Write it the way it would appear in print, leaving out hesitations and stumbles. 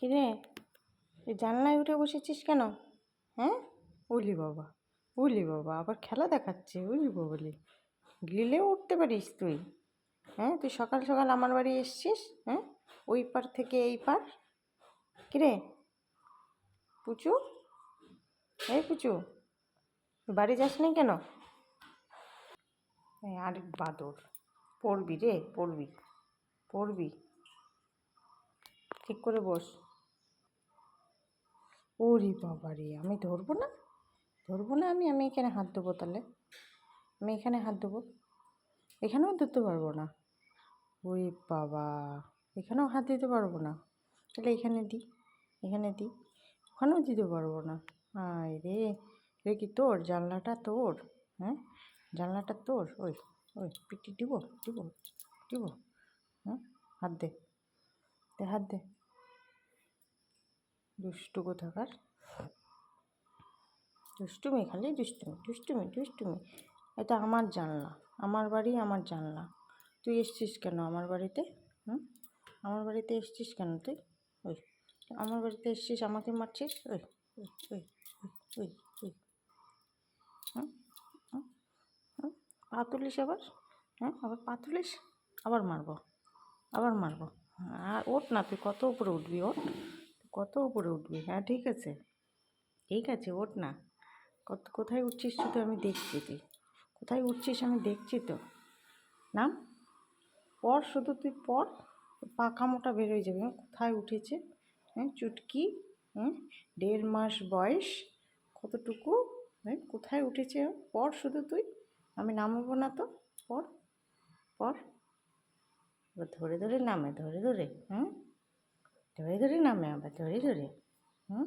কিরে, তুই জানলায় উঠে বসেছিস কেন? হ্যাঁ, উলি বাবা, উলি বাবা, আবার খেলা দেখাচ্ছে। উলি বাবলি, গিলেও উঠতে পারিস তুই? হ্যাঁ, তুই সকাল সকাল আমার বাড়ি এসছিস? হ্যাঁ, ওই পার থেকে এই পার। কিরে পুচু, এই পুচু, তুই বাড়ি যাসনি কেন? আরেক বাদর, পড়বি রে, পড়বি, পড়বি, ঠিক করে বস। ওরে বাবা রে, আমি ধরবো না? ধরবো না আমি? আমি এখানে হাত দেবো তাহলে? আমি এখানে হাত দেবো? এখানেও ধরতে পারবো না? ওরে বাবা, এখানেও হাত দিতে পারবো না? তাহলে এখানে দিই, এখানে দিই, ওখানেও দিতে পারবো না। আয় রে, রে কি তোর জানলাটা তোর? হ্যাঁ, জানলাটা তোর? ওই, ওই পিটি দিব, দিব, দিব। হ্যাঁ, হাত দে, দে হাত দে, দুষ্টু কোথাকার। দুষ্টুমি, খালি দুষ্টুমি, দুষ্টুমি, দুষ্টুমি। এটা আমার জানলা, আমার বাড়ি, আমার জানলা। তুই এসছিস কেন আমার বাড়িতে? হুম, আমার বাড়িতে এসছিস কেন তুই? ওই, আমার বাড়িতে এসছিস, আমাকে মারছিস? ওই, ওই, ওই, ওই, ওই, হুম, হুম, হুম, পা তুলিস আবার? হ্যাঁ, আবার পা তুলিস? আবার মারবো, আবার মারবো। আর ওঠ না, তুই কত উপরে উঠবি? ওঠ, কত উপরে উঠবি? হ্যাঁ, ঠিক আছে, ঠিক আছে, ওঠ না। কোথায় উঠছিস তুই? তো আমি দেখছি, তুই কোথায় উঠছিস আমি দেখছি তো। নাম, পড় শুধু, তুই পড়, পাখা মোটা বেরোয় যাবে। কোথায় উঠেছে? হ্যাঁ, চুটকি। হ্যাঁ, 1.5 মাস বয়স, কতটুকু? হ্যাঁ, কোথায় উঠেছে? পড় শুধু তুই, আমি নামাবো না তো। পড়, পড়। এবার ধরে ধরে নামে, ধরে ধরে। হুম, ধরে ধরে নামে, আবার ধরে ধরে। হুম।